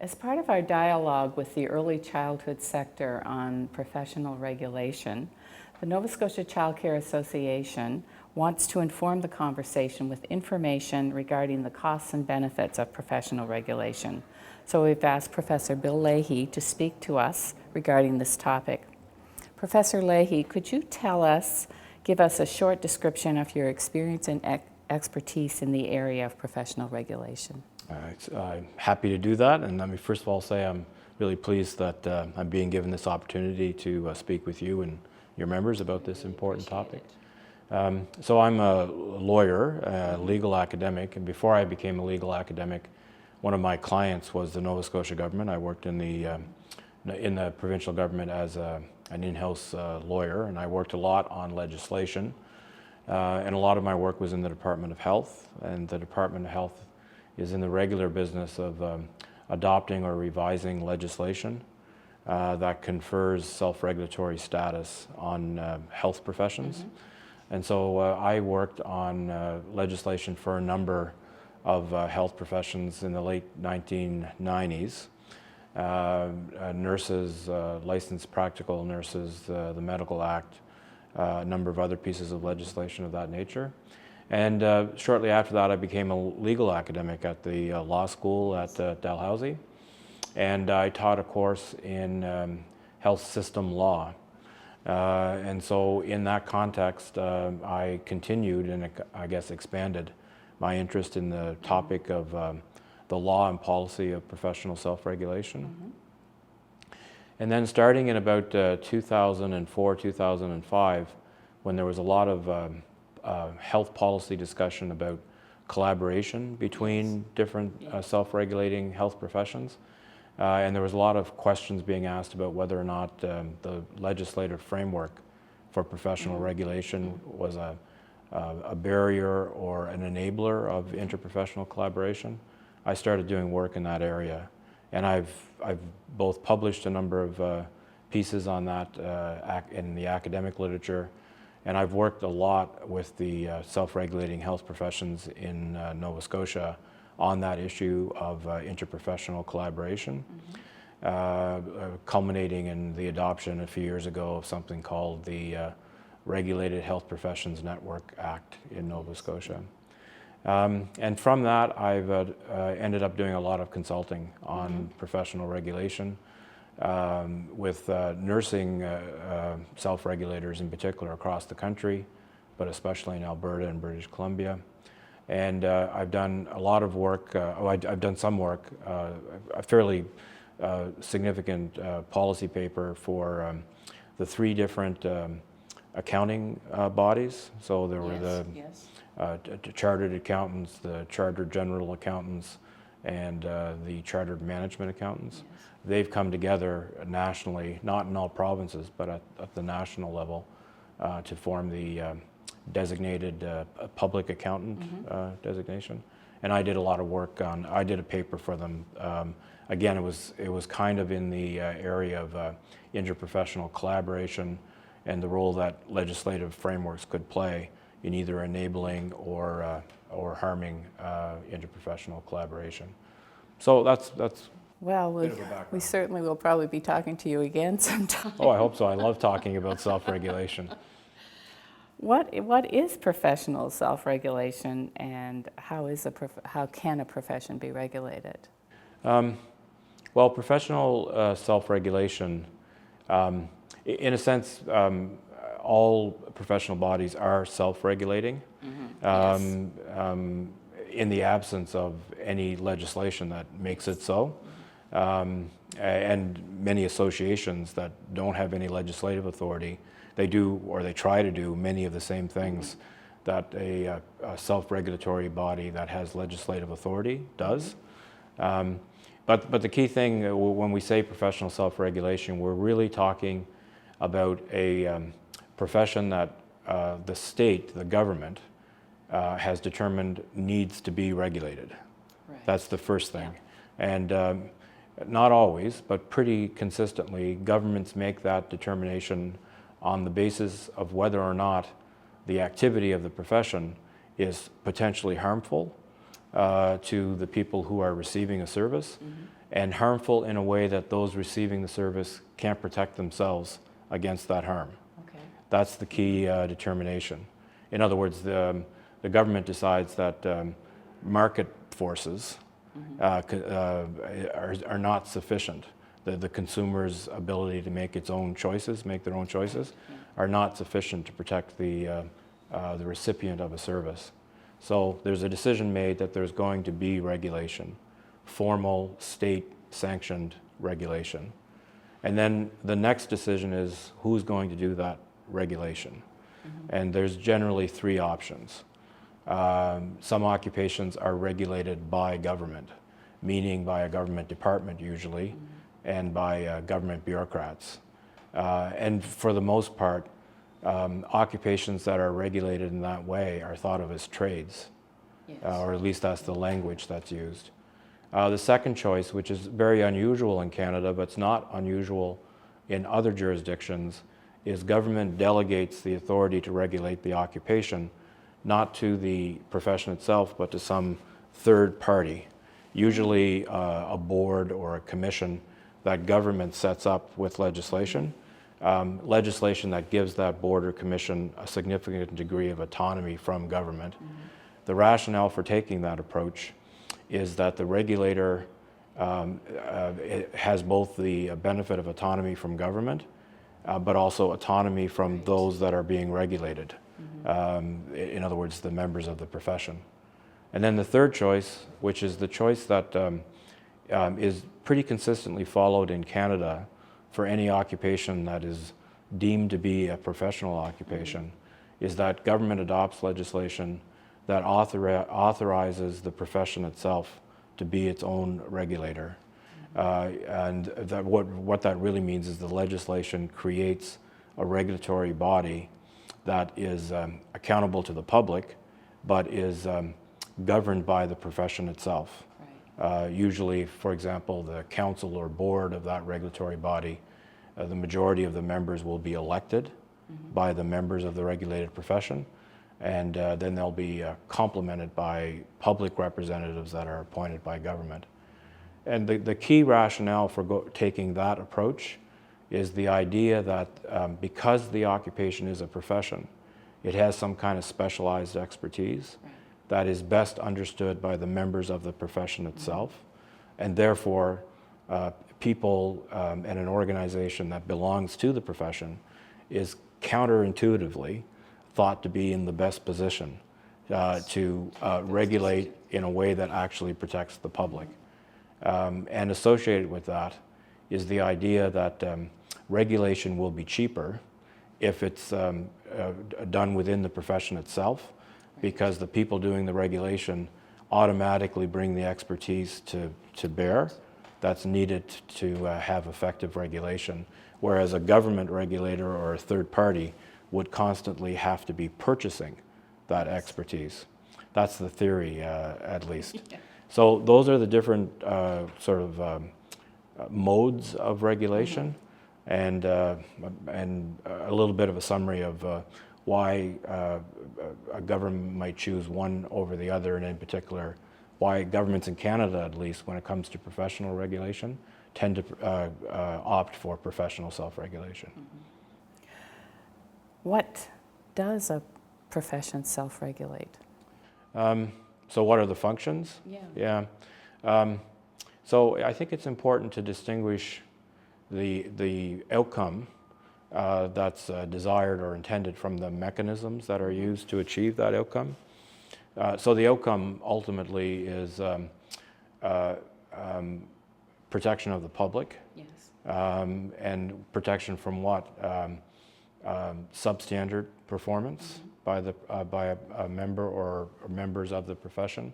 As part of our dialogue with the early childhood sector on professional regulation, the Nova Scotia Child Care Association wants to inform the conversation with information regarding the costs and benefits of professional regulation. So we've asked Professor Bill Lahey to speak to us regarding this topic. Professor Lahey, could you give us a short description of your experience and expertise in the area of professional regulation? I'm happy to do that, and let me first of all say I'm really pleased that I'm being given this opportunity to speak with you and your members about this important topic. So I'm a lawyer, a legal academic, and before I became a legal academic, one of my clients was the Nova Scotia government. I worked in the provincial government as an in-house lawyer, and I worked a lot on legislation, and a lot of my work was in the Department of Health, and the Department of Health is in the regular business of adopting or revising legislation that confers self-regulatory status on health professions. Mm-hmm. And so I worked on legislation for a number of health professions in the late 1990s. Nurses, licensed practical nurses, the Medical Act, a number of other pieces of legislation of that nature. And shortly after that, I became a legal academic at the law school at Dalhousie, and I taught a course in health system law. And so in that context, I continued and I guess expanded my interest in the topic of the law and policy of professional self-regulation. Mm-hmm. And then starting in about 2004, 2005, when there was a lot of health policy discussion about collaboration between different self-regulating health professions. And there was a lot of questions being asked about whether or not the legislative framework for professional regulation was a barrier or an enabler of interprofessional collaboration. I started doing work in that area, and I've both published a number of pieces on that in the academic literature, and I've worked a lot with the self-regulating health professions in Nova Scotia on that issue of interprofessional collaboration, mm-hmm. Culminating in the adoption a few years ago of something called the Regulated Health Professions Network Act in Nova Scotia. And from that, I've ended up doing a lot of consulting on mm-hmm. professional regulation with nursing self-regulators in particular across the country, but especially in Alberta and British Columbia. And I've done a lot of work, I've done some work, a fairly significant policy paper for the three different accounting bodies. So there were the chartered accountants, the chartered general accountants, and the chartered management accountants. Yes. They've come together nationally, not in all provinces, but at the national level, to form the designated public accountant mm-hmm. Designation. And I did a lot of work I did a paper for them. Again, it was kind of in the area of interprofessional collaboration and the role that legislative frameworks could play in either enabling or harming interprofessional collaboration. So that's well, we certainly will probably be talking to you again sometime. Oh, I hope so. I love talking about self-regulation. What is professional self-regulation, and how can a profession be regulated? Well, professional self-regulation, in a sense, all professional bodies are self-regulating, mm-hmm. In the absence of any legislation that makes it so. And many associations that don't have any legislative authority, they do, or they try to do, many of the same things that a self-regulatory body that has legislative authority does. But the key thing, when we say professional self-regulation, we're really talking about a profession that the state, the government, has determined needs to be regulated. Right. That's the first thing. Yeah. And not always, but pretty consistently, governments make that determination on the basis of whether or not the activity of the profession is potentially harmful to the people who are receiving a service, mm-hmm. and harmful in a way that those receiving the service can't protect themselves against that harm. Okay. That's the key determination. In other words, the government decides that market forces are not sufficient. The consumer's ability to make their own choices, are not sufficient to protect the recipient of a service. So there's a decision made that there's going to be regulation, formal state-sanctioned regulation. And then the next decision is who's going to do that regulation. And there's generally three options. Some occupations are regulated by government, meaning by a government department usually, and by government bureaucrats. And for the most part, occupations that are regulated in that way are thought of as trades, or at least that's the language that's used. The second choice, which is very unusual in Canada, but it's not unusual in other jurisdictions, is government delegates the authority to regulate the occupation, not to the profession itself, but to some third party, usually a board or a commission that government sets up with legislation. Legislation that gives that board or commission a significant degree of autonomy from government. The rationale for taking that approach is that the regulator has both the benefit of autonomy from government, but also autonomy from those that are being regulated. In other words, the members of the profession. And then the third choice, which is the choice that is pretty consistently followed in Canada for any occupation that is deemed to be a professional occupation, is that government adopts legislation that authorizes the profession itself to be its own regulator. And that what that really means is the legislation creates a regulatory body that is accountable to the public, but is governed by the profession itself. Usually, for example, the council or board of that regulatory body, the majority of the members will be elected by the members of the regulated profession, and then they'll be complemented by public representatives that are appointed by government. And the key rationale for taking that approach is the idea that because the occupation is a profession, it has some kind of specialized expertise that is best understood by the members of the profession itself, and therefore people and an organization that belongs to the profession is counterintuitively thought to be in the best position to regulate in a way that actually protects the public. And associated with that is the idea that regulation will be cheaper if it's done within the profession itself, because the people doing the regulation automatically bring the expertise to bear that's needed to have effective regulation, whereas a government regulator or a third party would constantly have to be purchasing that expertise. That's the theory, at least. So those are the different modes of regulation, and a little bit of a summary of why a government might choose one over the other, and in particular, why governments in Canada, at least, when it comes to professional regulation, tend to opt for professional self-regulation. What does a profession self-regulate? So what are the functions? Yeah. So I think it's important to distinguish the outcome that's desired or intended from the mechanisms that are used to achieve that outcome. So the outcome ultimately is protection of the public. And protection from what? Substandard performance by a member or members of the profession,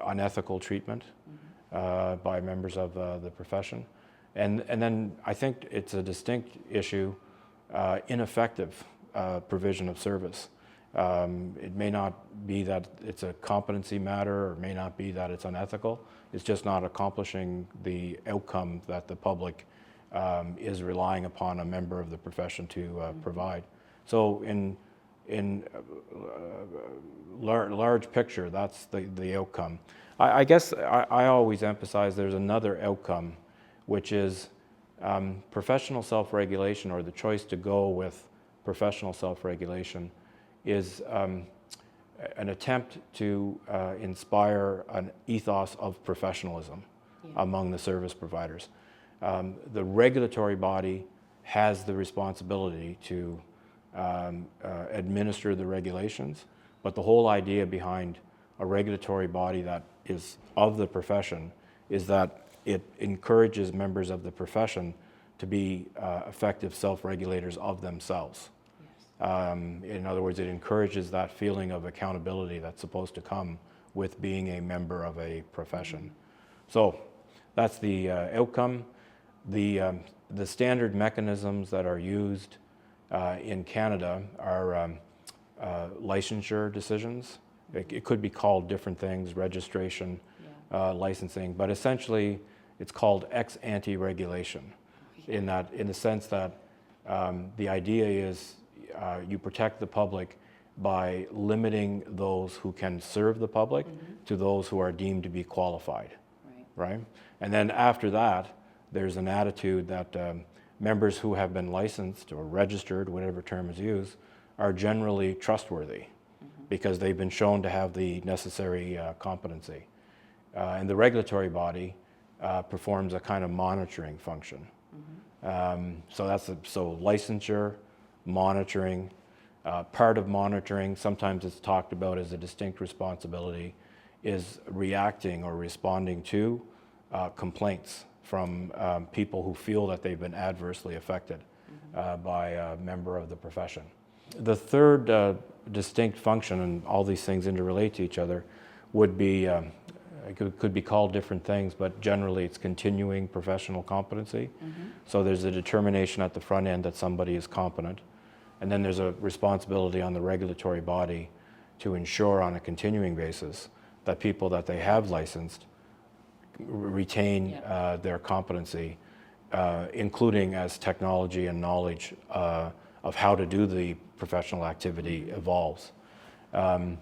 unethical treatment by members of the profession, and then I think it's a distinct issue, ineffective provision of service. It may not be that it's a competency matter, or it may not be that it's unethical. It's just not accomplishing the outcome that the public is relying upon a member of the profession to provide. So in in large picture, that's the outcome. I guess I always emphasize there's another outcome, which is professional self-regulation, or the choice to go with professional self-regulation, is an attempt to inspire an ethos of professionalism among the service providers. The regulatory body has the responsibility to administer the regulations, but the whole idea behind a regulatory body that is of the profession is that it encourages members of the profession to be effective self-regulators of themselves. In other words, it encourages that feeling of accountability that's supposed to come with being a member of a profession. So that's the outcome. The standard mechanisms that are used in Canada are licensure decisions. It could be called different things, registration, licensing, but essentially it's called ex ante regulation, in the sense that the idea is you protect the public by limiting those who can serve the public to those who are deemed to be qualified, right? And then after that, there's an attitude that members who have been licensed or registered, whatever term is used, are generally trustworthy because they've been shown to have the necessary competency. And the regulatory body performs a kind of monitoring function. So licensure, monitoring, part of monitoring, sometimes it's talked about as a distinct responsibility, is reacting or responding to complaints from people who feel that they've been adversely affected by a member of the profession. The third distinct function, and all these things interrelate to each other, would be, it could be called different things, but generally it's continuing professional competency. So there's a determination at the front end that somebody is competent, and then there's a responsibility on the regulatory body to ensure on a continuing basis that people that they have licensed retain their competency, including as technology and knowledge of how to do the professional activity evolves. And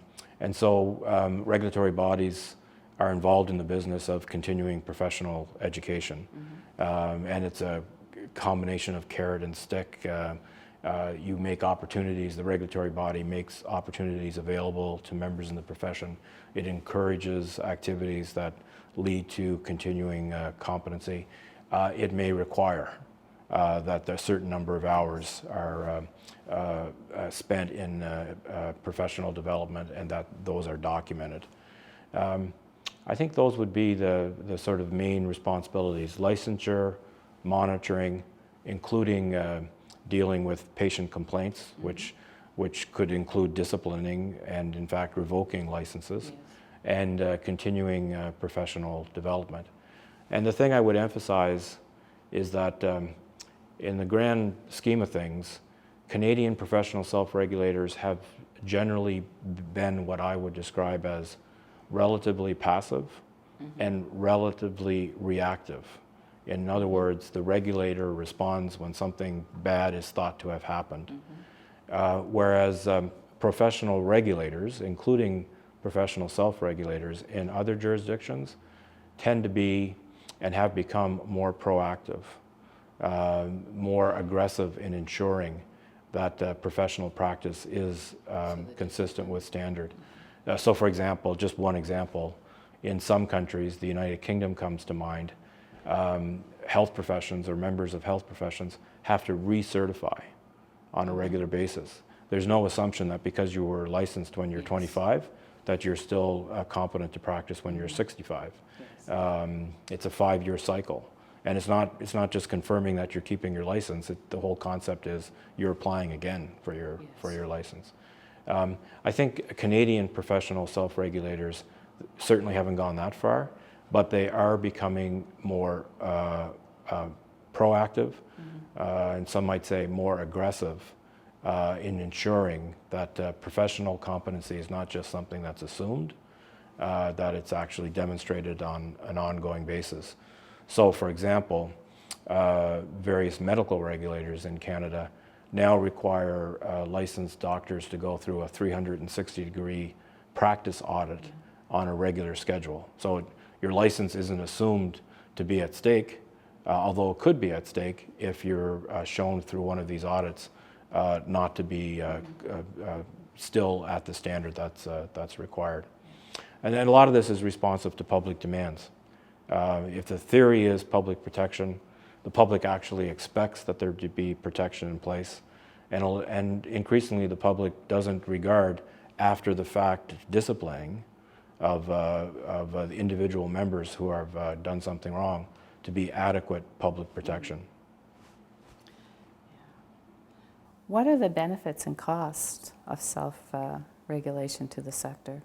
so regulatory bodies are involved in the business of continuing professional education. And it's a combination of carrot and stick. You make opportunities, the regulatory body makes opportunities available to members in the profession. It encourages activities that lead to continuing competency. It may require that a certain number of hours are spent in professional development and that those are documented. I think those would be the sort of main responsibilities: licensure, monitoring, including dealing with patient complaints, which could include disciplining and in fact revoking licenses, and continuing professional development. And the thing I would emphasize is that in the grand scheme of things, Canadian professional self-regulators have generally been what I would describe as relatively passive and relatively reactive. In other words, the regulator responds when something bad is thought to have happened. Whereas professional regulators, including professional self-regulators in other jurisdictions, tend to be and have become more proactive, more aggressive in ensuring that professional practice is consistent with standard. So for example, just one example, in some countries, the United Kingdom comes to mind, health professions or members of health professions have to recertify on a regular basis. There's no assumption that because you were licensed when you're 25, that you're still competent to practice when you're 65. It's a 5-year cycle. And it's not just confirming that you're keeping your license. The whole concept is you're applying again for your license. I think Canadian professional self-regulators certainly haven't gone that far, but they are becoming more proactive, and some might say more aggressive in ensuring that professional competency is not just something that's assumed, that it's actually demonstrated on an ongoing basis. So for example, various medical regulators in Canada now require licensed doctors to go through a 360-degree practice audit on a regular schedule. So your license isn't assumed to be at stake, although it could be at stake if you're shown through one of these audits not to be still at the standard that's required. And then a lot of this is responsive to public demands. If the theory is public protection, the public actually expects that there to be protection in place, and increasingly the public doesn't regard after the fact disciplining of the individual members who have done something wrong to be adequate public protection. What are the benefits and costs of self-regulation to the sector?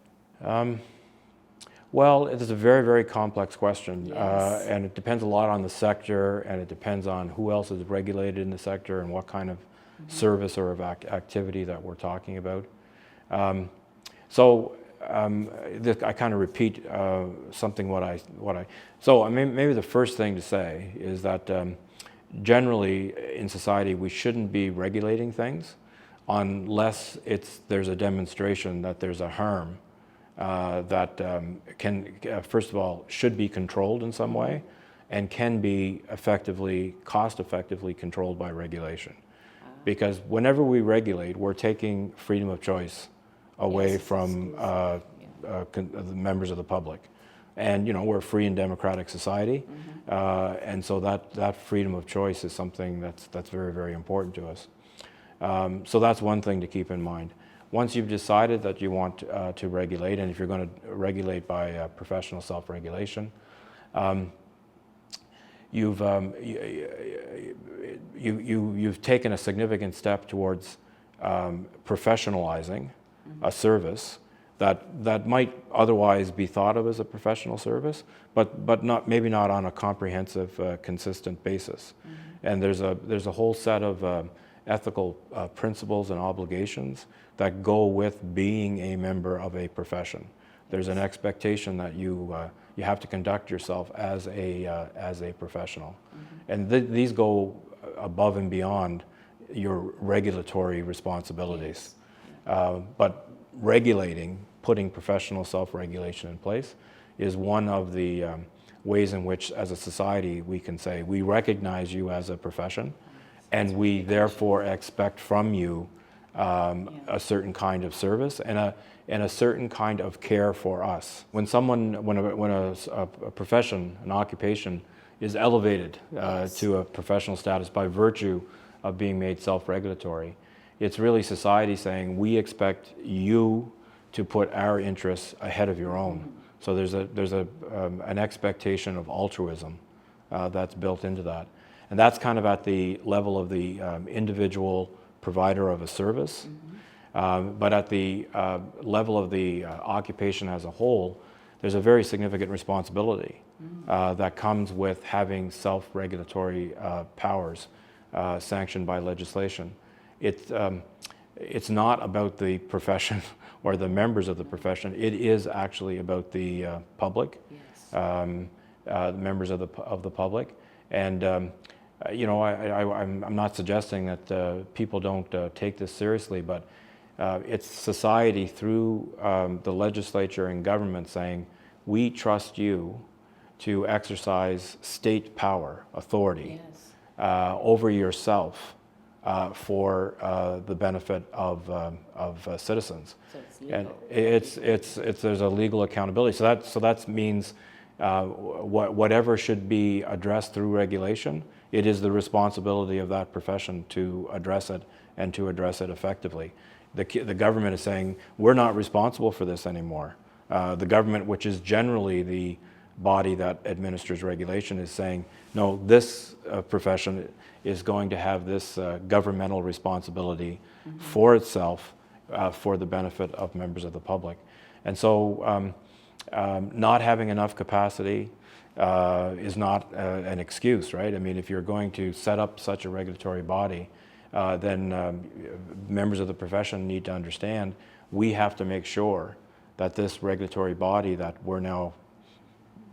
Well, it is a very, very complex question, Yes. and it depends a lot on the sector, and it depends on who else is regulated in the sector and what kind of service or of activity that we're talking about. I kind of repeat something maybe the first thing to say is that generally in society we shouldn't be regulating things unless there's a demonstration that there's a harm that first of all, should be controlled in some way and can be cost-effectively controlled by regulation. Because whenever we regulate, we're taking freedom of choice away from the members of the public. And we're a free and democratic society, and so that freedom of choice is something that's very, very important to us. So that's one thing to keep in mind. Once you've decided that you want to regulate, and if you're going to regulate by professional self-regulation, you've taken a significant step towards professionalizing a service that might otherwise be thought of as a professional service, but maybe not on a comprehensive, consistent basis. And there's a whole set of ethical principles and obligations that go with being a member of a profession. There's an expectation that you have to conduct yourself as a professional, and these go above and beyond your regulatory responsibilities. But putting professional self-regulation in place is one of the ways in which, as a society, we can say we recognize you as a profession, and we therefore expect from you a certain kind of service and a certain kind of care for us. When a profession, an occupation, is elevated to a professional status by virtue of being made self-regulatory, it's really society saying we expect you to put our interests ahead of your own. So there's an expectation of altruism that's built into that. And that's kind of at the level of the individual provider of a service. But at the level of the occupation as a whole, there's a very significant responsibility that comes with having self-regulatory powers sanctioned by legislation. It's not about the profession or the members of the profession. It is actually about the public, members of the public. And I'm not suggesting that people don't take this seriously, but it's society through the legislature and government saying, we trust you to exercise state power, authority over yourself for the benefit of citizens. So it's legal. And there's a legal accountability. So that means whatever should be addressed through regulation, it is the responsibility of that profession to address it and to address it effectively. The government is saying, we're not responsible for this anymore. The government, which is generally the body that administers regulation, is saying, no, this profession is going to have this governmental responsibility for itself for the benefit of members of the public. And so not having enough capacity is not an excuse, right? I mean, if you're going to set up such a regulatory body, then members of the profession need to understand we have to make sure that this regulatory body that we're now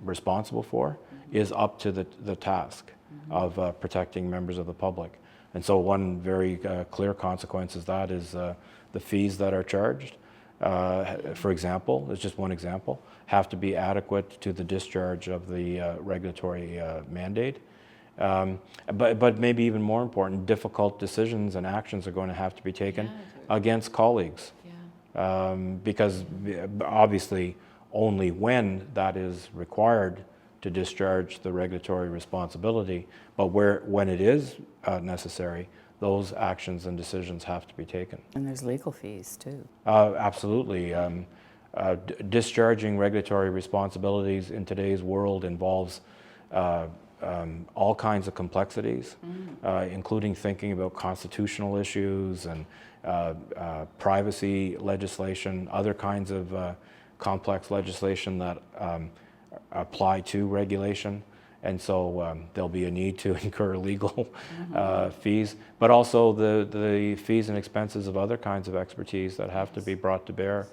responsible for is up to the task of protecting members of the public. And so one very clear consequence is the fees that are charged, for example, it's just one example, have to be adequate to the discharge of the regulatory mandate. But maybe even more important, difficult decisions and actions are going to have to be taken against colleagues. Because obviously only when that is required to discharge the regulatory responsibility, but when it is necessary, those actions and decisions have to be taken. And there's legal fees too. Absolutely. Discharging regulatory responsibilities in today's world involves all kinds of complexities, including thinking about constitutional issues and privacy legislation, other kinds of complex legislation that apply to regulation. And so there'll be a need to incur legal fees, but also the fees and expenses of other kinds of expertise that have to be brought to bear.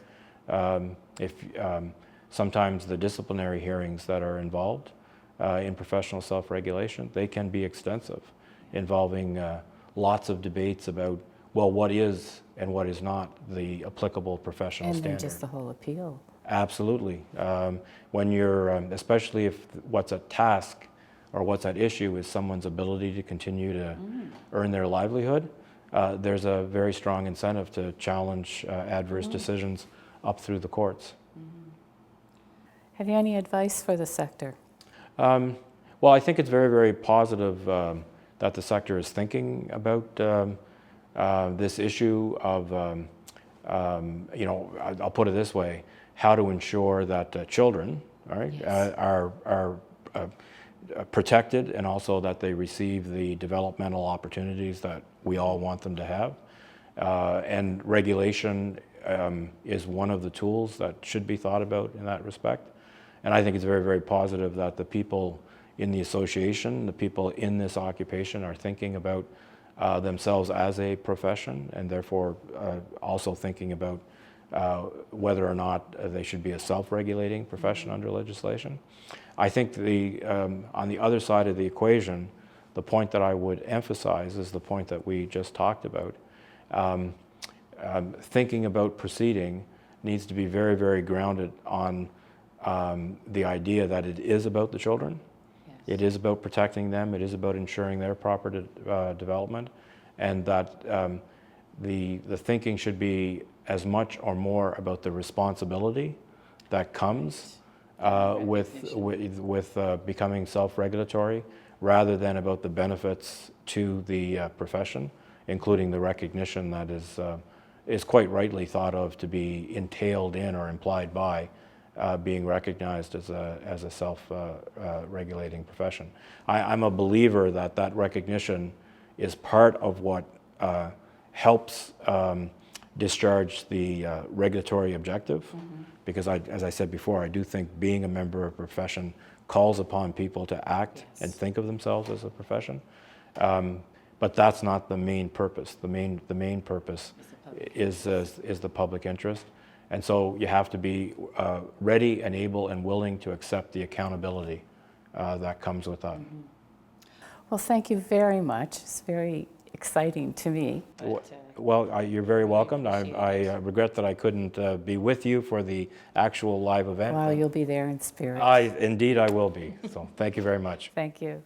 Sometimes the disciplinary hearings that are involved in professional self-regulation, they can be extensive, involving lots of debates about, well, what is and what is not the applicable professional standard. And then just the whole appeal. Absolutely. When you're, especially if what's at task or what's at issue is someone's ability to continue to earn their livelihood, there's a very strong incentive to challenge adverse decisions up through the courts. Have you any advice for the sector? Well, I think it's very, very positive that the sector is thinking about this issue of, I'll put it this way, how to ensure that children, right, are protected, and also that they receive the developmental opportunities that we all want them to have. And regulation is one of the tools that should be thought about in that respect. And I think it's very, very positive that the people in the association, the people in this occupation are thinking about themselves as a profession, and therefore also thinking about whether or not they should be a self-regulating profession under legislation. I think on the other side of the equation, the point that I would emphasize is the point that we just talked about. Thinking about proceeding needs to be very, very grounded on the idea that it is about the children. Yes. It is about protecting them. It is about ensuring their proper development, and that the thinking should be as much or more about the responsibility that comes with becoming self-regulatory, rather than about the benefits to the profession, including the recognition that is quite rightly thought of to be entailed in or implied by being recognized as a self-regulating profession. I'm a believer that recognition is part of what helps discharge the regulatory objective, because as I said before, I do think being a member of a profession calls upon people to act and think of themselves as a profession. But that's not the main purpose. The main purpose is the public interest. And so you have to be ready and able and willing to accept the accountability that comes with that. Well, thank you very much. It's very exciting to me. Well, you're very welcome. I regret that I couldn't be with you for the actual live event. Well, you'll be there in spirit. Indeed I will be. So thank you very much. Thank you.